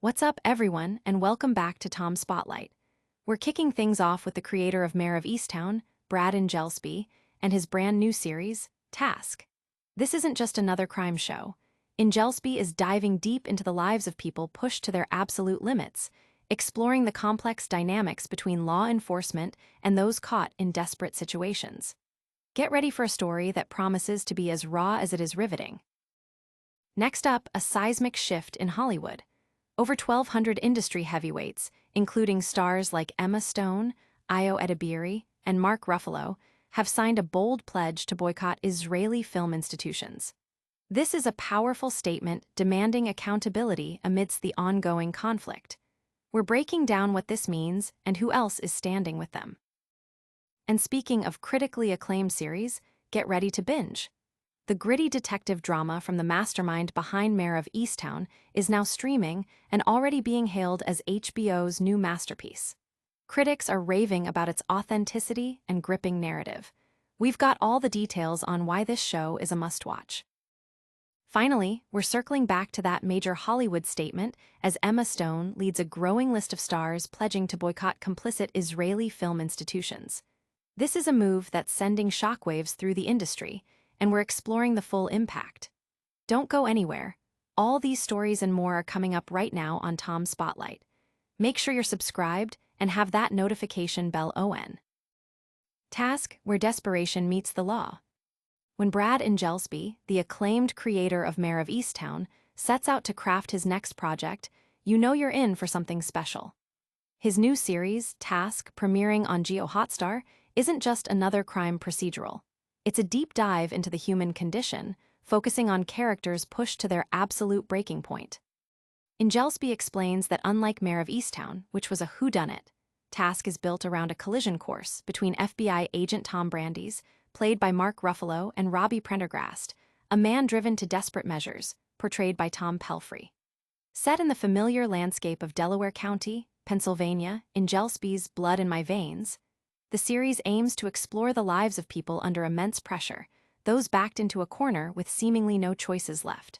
What's up, everyone, and welcome back to Tom Spotlight. We're kicking things off with the creator of Mare of Easttown, Brad Ingelsby, and his brand new series, Task. This isn't just another crime show. Ingelsby is diving deep into the lives of people pushed to their absolute limits, exploring the complex dynamics between law enforcement and those caught in desperate situations. Get ready for a story that promises to be as raw as it is riveting. Next up, a seismic shift in Hollywood. Over 1,200 industry heavyweights, including stars like Emma Stone, Ayo Edebiri, and Mark Ruffalo, have signed a bold pledge to boycott Israeli film institutions. This is a powerful statement demanding accountability amidst the ongoing conflict. We're breaking down what this means and who else is standing with them. And speaking of critically acclaimed series, get ready to binge. The gritty detective drama from the mastermind behind Mare of Easttown is now streaming and already being hailed as HBO's new masterpiece. Critics are raving about its authenticity and gripping narrative. We've got all the details on why this show is a must-watch. Finally, we're circling back to that major Hollywood statement as Emma Stone leads a growing list of stars pledging to boycott complicit Israeli film institutions. This is a move that's sending shockwaves through the industry, and we're exploring the full impact. Don't go anywhere. All these stories and more are coming up right now on Tom Spotlight. Make sure you're subscribed and have that notification bell on. Task, where desperation meets the law. When Brad Ingelsby, the acclaimed creator of Mare of Easttown, sets out to craft his next project, you know you're in for something special. His new series, Task, premiering on Geo Hotstar, isn't just another crime procedural. It's a deep dive into the human condition, focusing on characters pushed to their absolute breaking point. Ingelsby explains that unlike Mare of Easttown, which was a whodunit, Task is built around a collision course between FBI agent Tom Brandeis, played by Mark Ruffalo, and Robbie Prendergast, a man driven to desperate measures, portrayed by Tom Pelphrey. Set in the familiar landscape of Delaware County, Pennsylvania, Ingelsby's Blood in My Veins, the series aims to explore the lives of people under immense pressure, those backed into a corner with seemingly no choices left.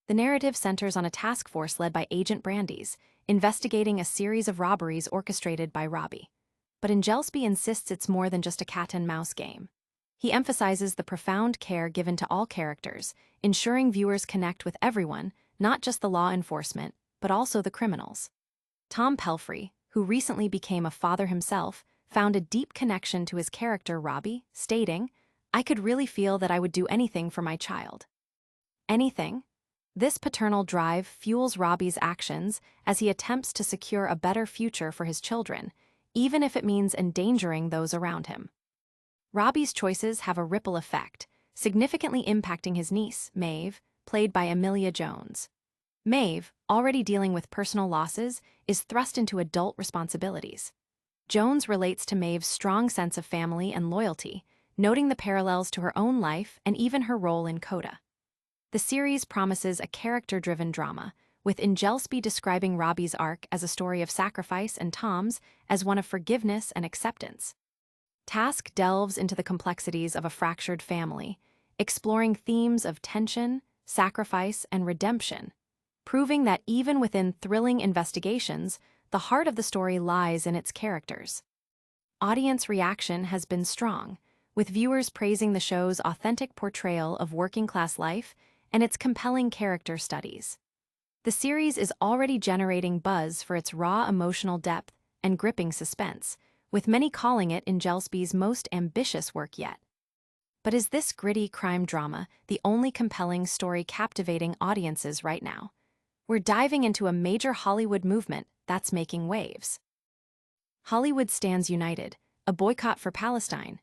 The narrative centers on a task force led by Agent Brandeis, investigating a series of robberies orchestrated by Robbie. But Ingelsby insists it's more than just a cat-and-mouse game. He emphasizes the profound care given to all characters, ensuring viewers connect with everyone, not just the law enforcement, but also the criminals. Tom Pelphrey, who recently became a father himself, found a deep connection to his character Robbie, stating, "I could really feel that I would do anything for my child." Anything? This paternal drive fuels Robbie's actions as he attempts to secure a better future for his children, even if it means endangering those around him. Robbie's choices have a ripple effect, significantly impacting his niece, Maeve, played by Emilia Jones. Maeve, already dealing with personal losses, is thrust into adult responsibilities. Jones relates to Maeve's strong sense of family and loyalty, noting the parallels to her own life and even her role in Coda. The series promises a character-driven drama, with Ingelsby describing Robbie's arc as a story of sacrifice and Tom's as one of forgiveness and acceptance. Task delves into the complexities of a fractured family, exploring themes of tension, sacrifice, and redemption, proving that even within thrilling investigations, the heart of the story lies in its characters. Audience reaction has been strong, with viewers praising the show's authentic portrayal of working-class life and its compelling character studies. The series is already generating buzz for its raw emotional depth and gripping suspense, with many calling it Ingelsby's most ambitious work yet. But is this gritty crime drama the only compelling story captivating audiences right now? We're diving into a major Hollywood movement that's making waves. Hollywood stands united, a boycott for Palestine.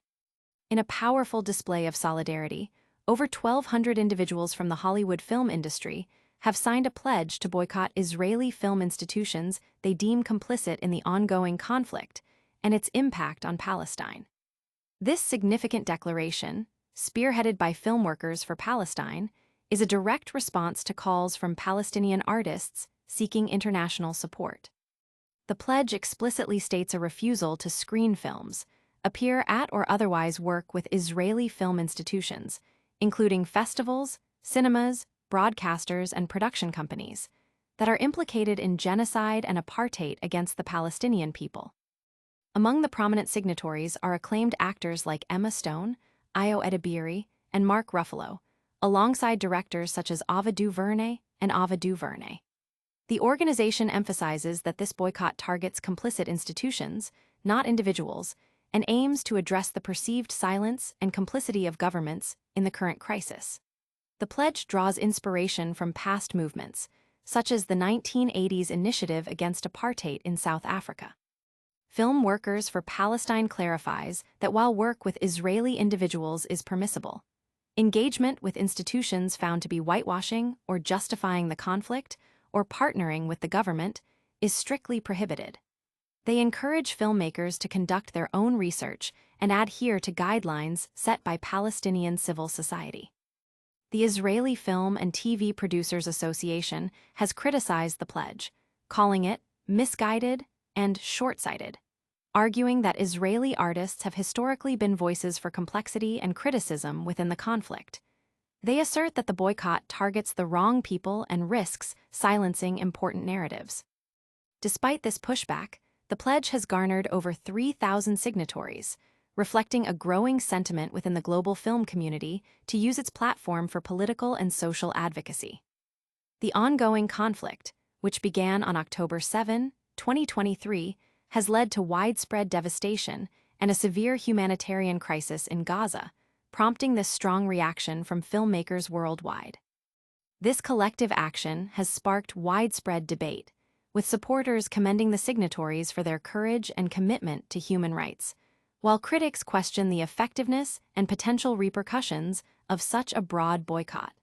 In a powerful display of solidarity, over 1,200 individuals from the Hollywood film industry have signed a pledge to boycott Israeli film institutions they deem complicit in the ongoing conflict and its impact on Palestine. This significant declaration, spearheaded by Filmworkers for Palestine, is a direct response to calls from Palestinian artists seeking international support. The pledge explicitly states a refusal to screen films, appear at or otherwise work with Israeli film institutions, including festivals, cinemas, broadcasters, and production companies, that are implicated in genocide and apartheid against the Palestinian people. Among the prominent signatories are acclaimed actors like Emma Stone, Ayo Edebiri, and Mark Ruffalo, alongside directors such as Ava DuVernay and Ava DuVernay. The organization emphasizes that this boycott targets complicit institutions, not individuals, and aims to address the perceived silence and complicity of governments in the current crisis. The pledge draws inspiration from past movements, such as the 1980s initiative against apartheid in South Africa. Film Workers for Palestine clarifies that while work with Israeli individuals is permissible, engagement with institutions found to be whitewashing or justifying the conflict or partnering with the government is strictly prohibited. They encourage filmmakers to conduct their own research and adhere to guidelines set by Palestinian civil society. The Israeli Film and TV Producers Association has criticized the pledge, calling it misguided and short-sighted, arguing that Israeli artists have historically been voices for complexity and criticism within the conflict. They assert that the boycott targets the wrong people and risks silencing important narratives. Despite this pushback, the pledge has garnered over 3,000 signatories, reflecting a growing sentiment within the global film community to use its platform for political and social advocacy. The ongoing conflict, which began on October 7, 2023, has led to widespread devastation and a severe humanitarian crisis in Gaza, prompting this strong reaction from filmmakers worldwide. This collective action has sparked widespread debate, with supporters commending the signatories for their courage and commitment to human rights, while critics question the effectiveness and potential repercussions of such a broad boycott.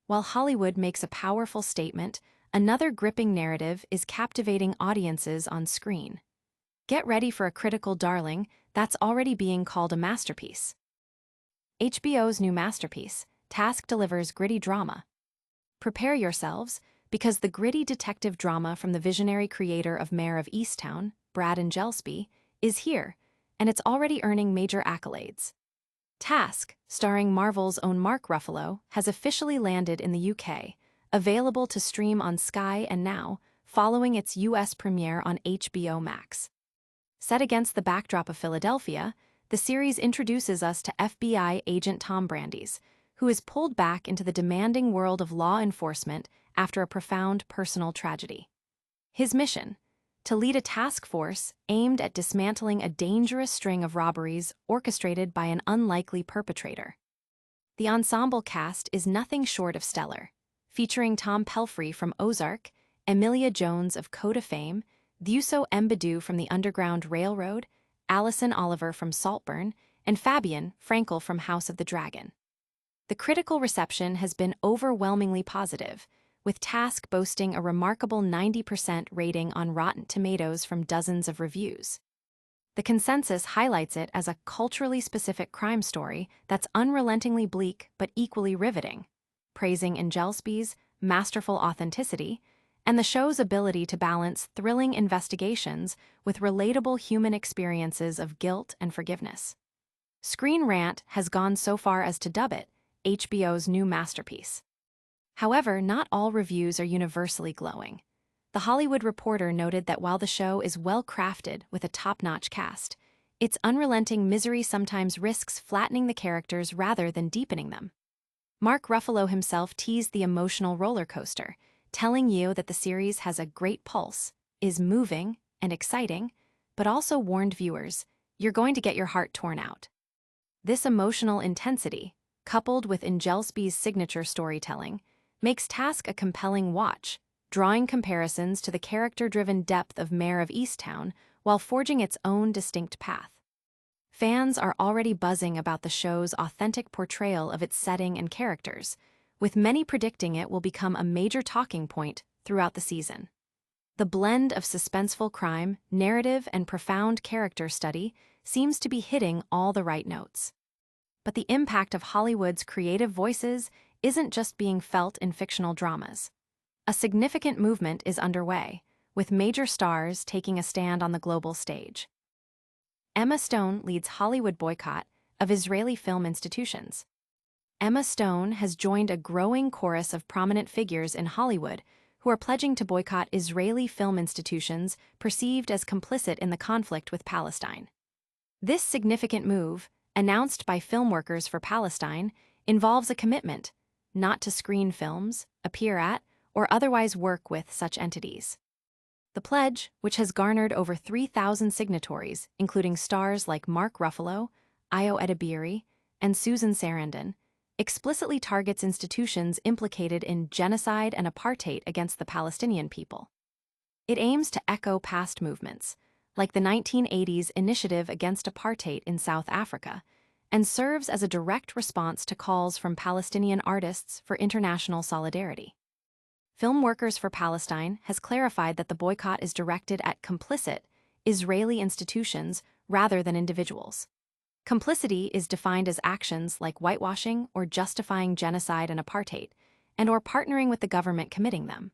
While Hollywood makes a powerful statement, another gripping narrative is captivating audiences on screen. Get ready for a critical darling that's already being called a masterpiece. HBO's new masterpiece, Task, delivers gritty drama. Prepare yourselves, because the gritty detective drama from the visionary creator of Mare of Easttown, Brad Ingelsby, is here, and it's already earning major accolades. Task, starring Marvel's own Mark Ruffalo, has officially landed in the UK, available to stream on Sky and Now, following its US premiere on HBO Max. Set against the backdrop of Philadelphia, the series introduces us to FBI agent Tom Brandeis, who is pulled back into the demanding world of law enforcement after a profound personal tragedy. His mission: to lead a task force aimed at dismantling a dangerous string of robberies orchestrated by an unlikely perpetrator. The ensemble cast is nothing short of stellar, featuring Tom Pelphrey from Ozark, Emilia Jones of Coda fame, Thuso Mbedu from the Underground Railroad, Alison Oliver from Saltburn, and Fabian Frankel from House of the Dragon. The critical reception has been overwhelmingly positive, with Task boasting a remarkable 90% rating on Rotten Tomatoes from dozens of reviews. The consensus highlights it as a culturally specific crime story that's unrelentingly bleak but equally riveting, praising Ingelsby's masterful authenticity and the show's ability to balance thrilling investigations with relatable human experiences of guilt and forgiveness. Screen Rant has gone so far as to dub it HBO's new masterpiece. However, not all reviews are universally glowing. The Hollywood Reporter noted that while the show is well-crafted with a top-notch cast, its unrelenting misery sometimes risks flattening the characters rather than deepening them. Mark Ruffalo himself teased the emotional roller coaster, telling you that the series has a great pulse, is moving and exciting, but also warned viewers, you're going to get your heart torn out. This emotional intensity, coupled with Ingelsby's signature storytelling, makes Task a compelling watch, drawing comparisons to the character-driven depth of Mare of Easttown while forging its own distinct path. Fans are already buzzing about the show's authentic portrayal of its setting and characters, with many predicting it will become a major talking point throughout the season. The blend of suspenseful crime, narrative, and profound character study seems to be hitting all the right notes. But the impact of Hollywood's creative voices isn't just being felt in fictional dramas. A significant movement is underway, with major stars taking a stand on the global stage. Emma Stone leads Hollywood boycott of Israeli film institutions. Emma Stone has joined a growing chorus of prominent figures in Hollywood who are pledging to boycott Israeli film institutions perceived as complicit in the conflict with Palestine. This significant move, announced by Filmworkers for Palestine, involves a commitment not to screen films, appear at, or otherwise work with such entities. The pledge, which has garnered over 3,000 signatories, including stars like Mark Ruffalo, Ayo Edebiri, and Susan Sarandon, explicitly targets institutions implicated in genocide and apartheid against the Palestinian people. It aims to echo past movements, like the 1980s Initiative Against Apartheid in South Africa, and serves as a direct response to calls from Palestinian artists for international solidarity. Filmworkers for Palestine has clarified that the boycott is directed at complicit Israeli institutions rather than individuals. Complicity is defined as actions like whitewashing or justifying genocide and apartheid, and/or partnering with the government committing them.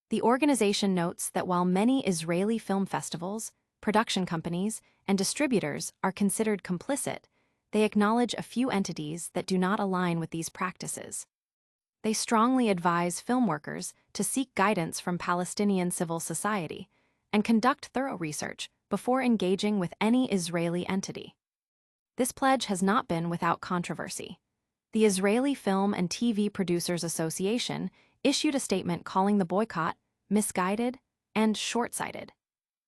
The organization notes that while many Israeli film festivals, production companies, and distributors are considered complicit, they acknowledge a few entities that do not align with these practices. They strongly advise filmworkers to seek guidance from Palestinian civil society and conduct thorough research before engaging with any Israeli entity. This pledge has not been without controversy. The Israeli Film and TV Producers Association issued a statement calling the boycott misguided and short-sighted,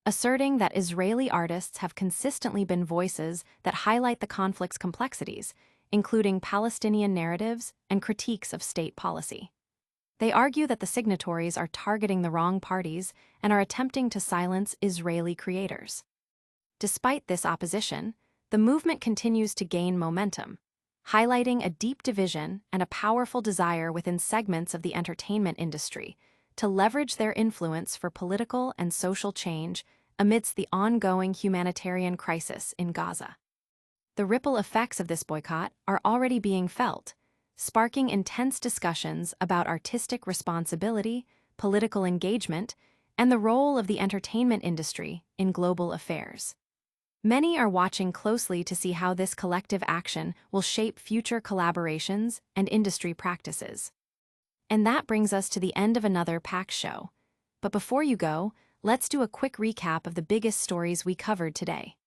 asserting that Israeli artists have consistently been voices that highlight the conflict's complexities, including Palestinian narratives and critiques of state policy. They argue that the signatories are targeting the wrong parties and are attempting to silence Israeli creators. Despite this opposition, the movement continues to gain momentum, highlighting a deep division and a powerful desire within segments of the entertainment industry to leverage their influence for political and social change amidst the ongoing humanitarian crisis in Gaza. The ripple effects of this boycott are already being felt, sparking intense discussions about artistic responsibility, political engagement, and the role of the entertainment industry in global affairs. Many are watching closely to see how this collective action will shape future collaborations and industry practices. And that brings us to the end of another PAX show. But before you go, let's do a quick recap of the biggest stories we covered today.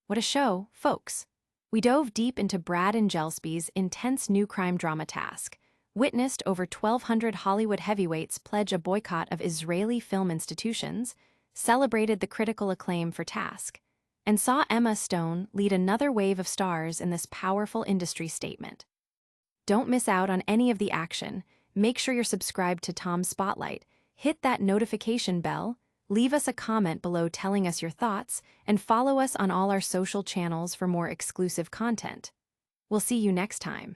What a show, folks! We dove deep into Brad Ingelsby's intense new crime drama Task, witnessed over 1,200 Hollywood heavyweights pledge a boycott of Israeli film institutions, celebrated the critical acclaim for Task, and saw Emma Stone lead another wave of stars in this powerful industry statement. Don't miss out on any of the action. Make sure you're subscribed to Tom's Spotlight, hit that notification bell, leave us a comment below telling us your thoughts, and follow us on all our social channels for more exclusive content. We'll see you next time.